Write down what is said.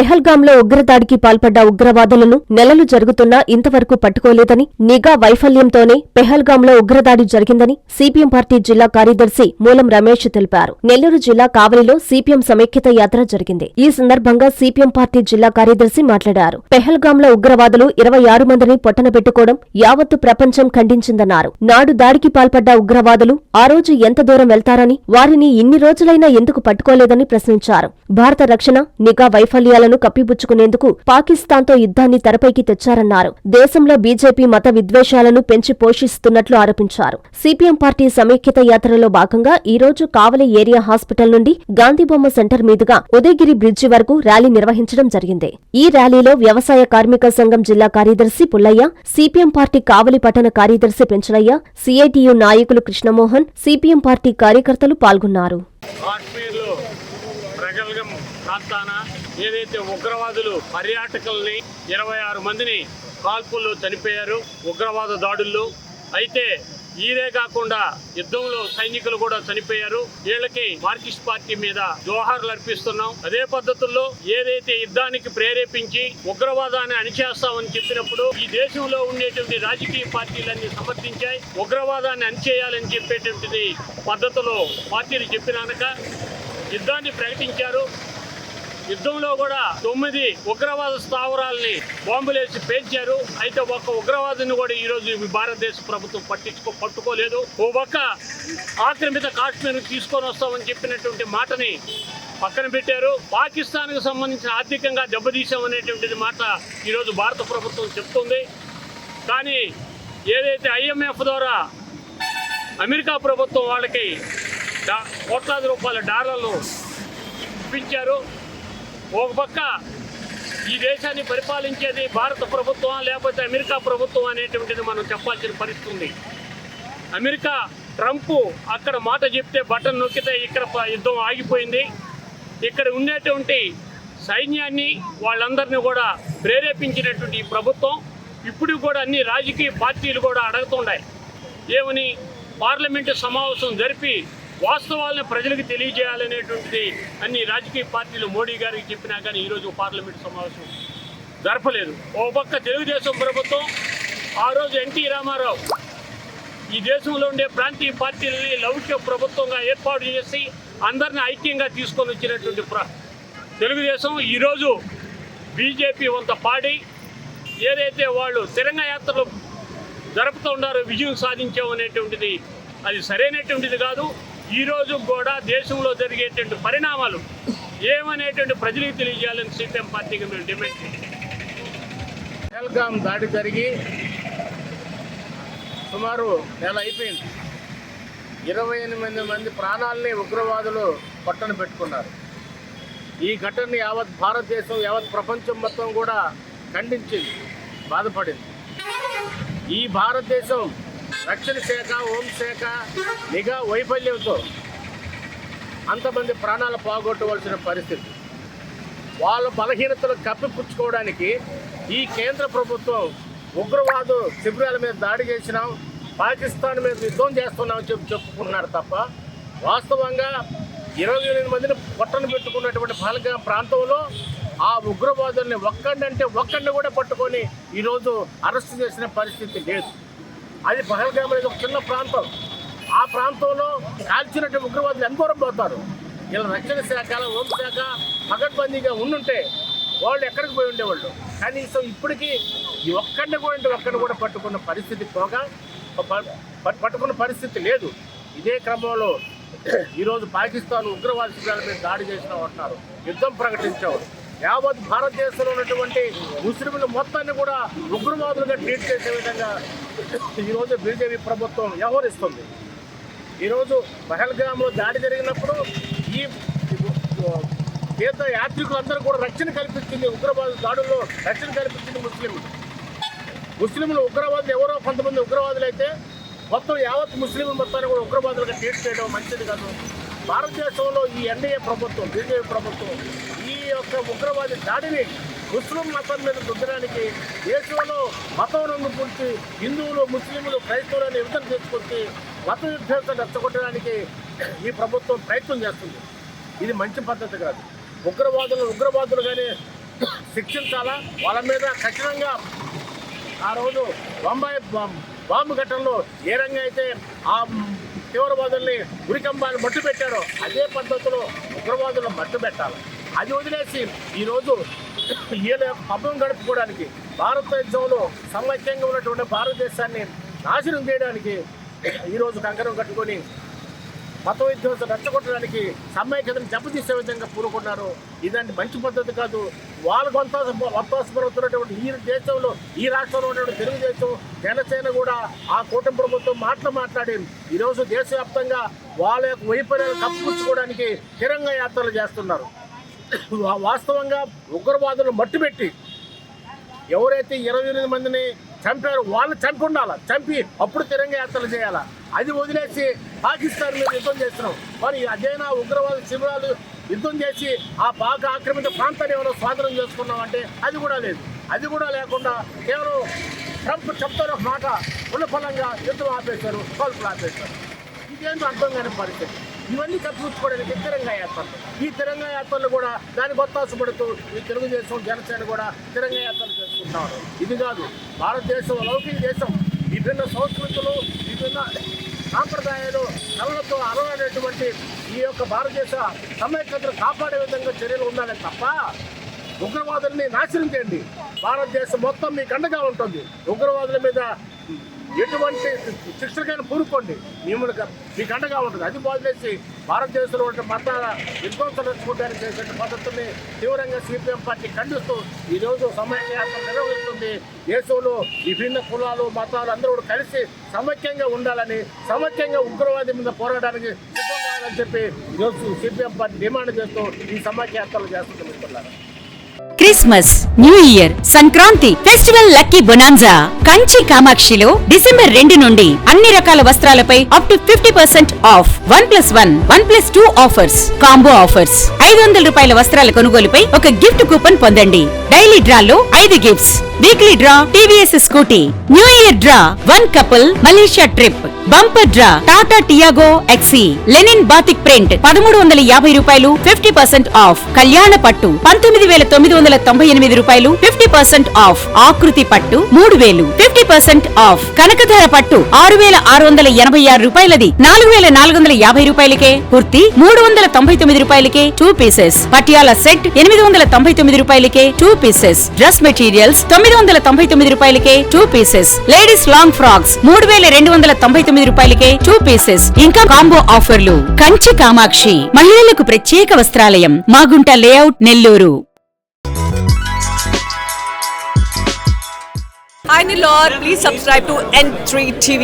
పెహల్గాంలో ఉగ్రదాడికి పాల్పడ్డ ఉగ్రవాదులను నెలలు జరుగుతున్నా ఇంతవరకు పట్టుకోలేదని, నిఘా వైఫల్యంతోనే పెహల్గాంలో ఉగ్రదాడి జరిగిందని సిపిఎం పార్టీ జిల్లా కార్యదర్శి మూలం రమేష్ తెలిపారు. నెల్లూరు జిల్లా కావలిలో సిపిఎం సమైక్యత యాత్ర జరిగింది. ఈ సందర్భంగా సిపిఎం పార్టీ జిల్లా కార్యదర్శి మాట్లాడారు. పెహల్గాంలో ఉగ్రవాదులు 26 మందిని పొట్టనబెట్టుకోవడం యావత్తు ప్రపంచం ఖండించిందన్నారు. నాడు దాడికి పాల్పడ్డ ఉగ్రవాదులు ఆ రోజు ఎంత దూరం వెళ్తారని, వారిని ఇన్ని రోజులైనా ఎందుకు పట్టుకోలేదని ప్రశ్నించారు. భారత రక్షణ, నిఘా వైఫల్యాలను కప్పిపుచ్చుకునేందుకు పాకిస్తాన్తో యుద్ధాన్ని తెరపైకి తెచ్చారన్నారు. దేశంలో బీజేపీ మత విద్వేషాలను పెంచి పోషిస్తున్నట్లు ఆరోపించారు. సిపిఎం పార్టీ సమైక్యత యాత్రలో భాగంగా ఈ రోజు కావలి ఏరియా హాస్పిటల్ నుండి గాంధీబొమ్మ సెంటర్ మీదుగా ఉదయగిరి బ్రిడ్జి వరకు ర్యాలీ నిర్వహించడం జరిగింది. ఈ ర్యాలీలో వ్యవసాయ కార్మిక సంఘం జిల్లా కార్యదర్శి పుల్లయ్య, సిపిఎం పార్టీ కావలి పట్టణ కార్యదర్శి పెంచలయ్య, సిఐటియు నాయకులు కృష్ణమోహన్, సిపిఎం పార్టీ కార్యకర్తలు పాల్గొన్నారు. ఏదైతే ఉగ్రవాదులు పర్యాటకుల్ని 26 మందిని కాల్పుల్లో చనిపోయారు ఉగ్రవాద దాడుల్లో. అయితే ఈరే కాకుండా యుద్ధంలో సైనికులు కూడా చనిపోయారు. వీళ్ళకి మార్క్సిస్ట్ పార్టీ మీద జోహార్లు అర్పిస్తున్నాం. అదే పద్ధతుల్లో ఏదైతే యుద్ధానికి ప్రేరేపించి ఉగ్రవాదాన్ని అణిచేస్తామని చెప్పినప్పుడు ఈ దేశంలో ఉండేటువంటి రాజకీయ పార్టీలన్నీ సమర్థించాయి. ఉగ్రవాదాన్ని అణిచేయాలని చెప్పేటువంటిది పద్ధతిలో పార్టీలు చెప్పినాక యుద్ధాన్ని ప్రకటించారు. యుద్ధంలో కూడా 9 ఉగ్రవాద స్థావరాలని బాంబులేసి పేల్చారు. అయితే ఒక్క ఉగ్రవాదిని కూడా ఈరోజు భారతదేశ ప్రభుత్వం పట్టుకోలేదు. ఓ పక్క ఆక్రమిత కాశ్మీర్ తీసుకొని వస్తామని చెప్పినటువంటి మాటని పక్కన పెట్టారు. పాకిస్తాన్కు సంబంధించిన ఆర్థికంగా దెబ్బతీసామనేటువంటిది మాట ఈరోజు భారత ప్రభుత్వం చెప్తుంది. కానీ ఏదైతే IMF ద్వారా అమెరికా ప్రభుత్వం వాళ్ళకి కోట్లాది రూపాయల డాలర్లు ఇప్పించారు. ఒక పక్క ఈ దేశాన్ని పరిపాలించేది భారత ప్రభుత్వం లేకపోతే అమెరికా ప్రభుత్వం అనేటువంటిది మనం చెప్పాల్సిన పరిస్థితి ఉంది. అమెరికా ట్రంప్ అక్కడ మాట చెప్తే బటన్ నొక్కితే ఇక్కడ యుద్ధం ఆగిపోయింది. ఇక్కడ ఉండేటువంటి సైన్యాన్ని వాళ్ళందరినీ కూడా ప్రేరేపించినటువంటి ఈ ప్రభుత్వం ఇప్పుడు కూడా అన్ని రాజకీయ పార్టీలు కూడా అడుగుతున్నాయి. ఏమని పార్లమెంటు సమావేశం జరిపి వాస్తవాలను ప్రజలకు తెలియజేయాలనేటువంటిది అన్ని రాజకీయ పార్టీలు మోడీ గారికి చెప్పినా కానీ ఈరోజు పార్లమెంటు సమావేశం జరపలేదు. ఓ పక్క తెలుగుదేశం ప్రభుత్వం ఆ రోజు ఎన్టీ రామారావు ఈ దేశంలో ఉండే ప్రాంతీయ పార్టీలని లౌక్య ప్రభుత్వంగా ఏర్పాటు చేసి అందరినీ ఐక్యంగా తీసుకొని వచ్చినటువంటి తెలుగుదేశం ఈరోజు బీజేపీ వంత పాడి ఏదైతే వాళ్ళు తిరంగ యాత్రలు జరుపుతూ ఉన్నారో విజయం సాధించామనేటువంటిది అది సరైనటువంటిది కాదు. ఈరోజు కూడా దేశంలో జరిగేటువంటి పరిణామాలు ఏమనేటువంటి ప్రజలకు తెలియజేయాలని సిపిఎం పార్టీకి మేము డిమాండ్ చేస్తాం. పెహల్గాం దాడి జరిగి సుమారు నెల అయిపోయింది. 28 మంది ప్రాణాలని ఉగ్రవాదులు పట్టణ పెట్టుకున్నారు. ఈ ఘటనని యావత్ భారతదేశం, యావత్ ప్రపంచం మొత్తం కూడా ఖండించింది, బాధపడింది. ఈ భారతదేశం రక్షణ శాఖ, హోంశాఖ నిఘా వైఫల్యంతో అంతమంది ప్రాణాలు పోగొట్టవలసిన పరిస్థితి. వాళ్ళ బలహీనతలు కప్పిపుచ్చుకోవడానికి ఈ కేంద్ర ప్రభుత్వం ఉగ్రవాదు శిబిరాల మీద దాడి చేసినాం, పాకిస్తాన్ మీద యుద్ధం చేస్తున్నామని చెప్పుకుంటున్నారు తప్ప వాస్తవంగా 28 మందిని పొట్టను పెట్టుకున్నటువంటి పహల్గాం ప్రాంతంలో ఆ ఉగ్రవాదుల్ని ఒక్కడిని కూడా పట్టుకొని ఈరోజు అరెస్ట్ చేసిన పరిస్థితి లేదు. అది పహల్గాం అనేది ఒక చిన్న ప్రాంతం. ఆ ప్రాంతంలో కాల్చినట్టు ఉగ్రవాదులు ఎంత దూరం పోతారు? ఇలా రక్షణ శాఖ, హోంశాఖ పకడ్బందీగా ఉండుంటే వాళ్ళు ఎక్కడికి పోయి ఉండేవాళ్ళు. కనీసం ఇప్పటికీ ఒక్కడిని కూడా పట్టుకున్న పరిస్థితి పట్టుకున్న పరిస్థితి లేదు. ఇదే క్రమంలో ఈరోజు పాకిస్తాన్ ఉగ్రవాద శిబిరాల మీద దాడి చేసిన అంటున్నారు, యుద్ధం ప్రకటించేవారు. యావత్ భారతదేశంలో ఉన్నటువంటి ముస్లింలు మొత్తాన్ని కూడా ఉగ్రవాదులుగా ట్రీట్ చేసే విధంగా ఈరోజు బీజేపీ ప్రభుత్వం వ్యవహరిస్తుంది. ఈరోజు పహల్గాంలో దాడి జరిగినప్పుడు ఈ తీర్థయాత్రికులందరూ కూడా రక్షణ కల్పించింది. ఉగ్రవాద దాడుల్లో రక్షణ కల్పించింది ముస్లింలు. ఉగ్రవాదులు ఎవరో కొంతమంది ఉగ్రవాదులు అయితే మొత్తం యావత్ ముస్లింలు మొత్తాన్ని కూడా ఉగ్రవాదులుగా ట్రీట్ చేయడం మంచిది కాదు. భారతదేశంలో ఈ ఎన్డీఏ ప్రభుత్వం, బీజేపీ ప్రభుత్వం ఈ యొక్క ఉగ్రవాది దాడిని ముస్లిం మతం మీద రుద్దడానికి దేశంలో మతం రంగు పుట్టి హిందువులు, ముస్లింలు, క్రైస్తవులను విభజన చేసుకొచ్చి మత యుద్ధాలతో రెచ్చగొట్టడానికి ఈ ప్రభుత్వం ప్రయత్నం చేస్తుంది. ఇది మంచి పద్ధతి కాదు. ఉగ్రవాదులుగానే శిక్షించాలా, వాళ్ళ మీద కఠినంగా ఆ రోజు బొంబాయి బాంబు ఘటనలో ఏ రంగా అయితే ఆ తీవ్రవాదుల్ని ఉరికంబాన్ని మట్టు పెట్టారో అదే పద్ధతిలో ఉగ్రవాదులను మట్టు పెట్టాలి. అది వదిలేసి ఈరోజు వీళ్ళ యొక్క పబ్బం గడుపుకోవడానికి భారతదేశంలో సమైక్యంగా ఉన్నటువంటి భారతదేశాన్ని నాశనం చేయడానికి ఈరోజు కంకణం కట్టుకొని మత విధ్వంసం రెచ్చగొట్టడానికి సమైక్యతను దెబ్బతీసే విధంగా పూనుకున్నారు. ఇదంటే మంచి పద్ధతి కాదు. వాళ్ళకు వత్తాసపడుతున్నటువంటి ఈ దేశంలో, ఈ రాష్ట్రంలో ఉన్నటువంటి తెలుగుదేశం, జనసేన కూడా ఆ కూటమి ప్రభుత్వం మాట్లాడి ఈరోజు దేశవ్యాప్తంగా వాళ్ళ యొక్క వైఫల్యాలు కప్పుపుచ్చుకోవడానికి తిరంగ యాత్రలు చేస్తున్నారు. వాస్తవంగా ఉగ్రవాదులు మట్టుపెట్టి ఎవరైతే 28 మందిని చంపారో వాళ్ళు చంపి ఉండాలి, చంపి అప్పుడు తిరంగ యాత్రలు చేయాలా. అది వదిలేసి పాకిస్తాన్ మీద యుద్ధం చేస్తున్నాం. మరి అదేనా ఉగ్రవాద శిబిరాలు యుద్ధం చేసి ఆ పాక్ ఆక్రమిత ప్రాంతాన్ని ఏమైనా స్వాధీనం చేసుకున్నాం అంటే అది కూడా లేదు. అది కూడా లేకుండా కేవలం ట్రంప్ చెప్తారు ఒక మాట, ఉన్న ఫలంగా యుద్ధం ఆపేశారు, కాల్పులు ఆపేశారు. ఇదేంటో అర్థం కాని పరిస్థితి. ఇవన్నీ కప్పించుకోవడానికి తిరంగా యాత్రలు. ఈ తిరంగా యాత్రలు కూడా దానికి ఒత్తాసపడుతూ ఈ తెలుగుదేశం, జనసేన కూడా తిరంగా యాత్రలు చేసుకుంటున్నారు. ఇది కాదు, భారతదేశం లౌకిక దేశం. విభిన్న సంస్కృతులు, విభిన్న సాంప్రదాయాలు కళలతో అలవాడేటువంటి ఈ యొక్క భారతదేశ సమైక్యతను కాపాడే విధంగా చర్యలు ఉండాలి తప్ప ఉగ్రవాదుల్ని నాశనం చేయండి. భారతదేశం మొత్తం మీకు అండగా ఉంటుంది. ఉగ్రవాదుల మీద ఎటువంటి శిక్షణకైనా పూనుకోండి, మీకు అండగా ఉంటుంది. అది వదిలేసి భారతదేశంలో ఉన్న మతాల విధ్వంసం రచ్చుకోవడానికి చేసే పద్ధతుల్ని తీవ్రంగా సిపిఎం పార్టీ ఖండిస్తూ ఈరోజు సమైక్య యాత్ర నిర్వహిస్తుంది. దేశంలో విభిన్న కులాలు, మతాలు అందరూ కూడా కలిసి సమైక్యంగా ఉండాలని, సమైక్యంగా ఉగ్రవాది మీద పోరాటానికి సిద్ధం కావాలని చెప్పి ఈరోజు సిపిఎం పార్టీ డిమాండ్ చేస్తూ ఈ సమైక్య యాత్రలు చేస్తుంది. మిత్రులారా, Christmas, new year, Sankranti festival lucky bonanza Kanchi కామాక్షిలో డిసెంబర్ 2 నుండి అన్ని రకాల వస్త్రాలపై up to 50% off. 1+1, 1+2 offers, combo offers. 500 రూపాయల వస్త్రాల కొనుగోలుపై ఒక గిఫ్ట్ కూపన్ పొందండి. డైలీ డ్రాలో 5 gifts, weekly draw TVS Scooty, new year draw 1 couple Malaysia trip, bumper draw Tata Tiago XE, linen batik print 1350 రూపాయలు 50% ఆఫ్. కళ్యాణ పట్టు 19,998 రూపాయలు 50% ఆఫ్. ఆకృతి పట్టు 3000 50% ఆఫ్. కనకధార పట్టు 6,686 రూపాయలది 4,450 రూపాయలకే. కుర్తి 399 రూపాయలకే 2 పీసెస్. పటియాల సెట్ 899 రూపాయలకే 2 పీసెస్. డ్రెస్ మెటీరియల్స్ 999 రూపాయలకే 2 పీసెస్. లేడీస్ లాంగ్ ఫ్రాక్స్ 3,299 రూపాయలకే 2 పీసెస్. ఇంకా కాంబో ఆఫర్లు. కంచి కామాక్షి మహిళలకు ప్రత్యేక వస్త్రాలయం, Magunta layout, Nellore. Hi Nilor, please subscribe to N3 TV.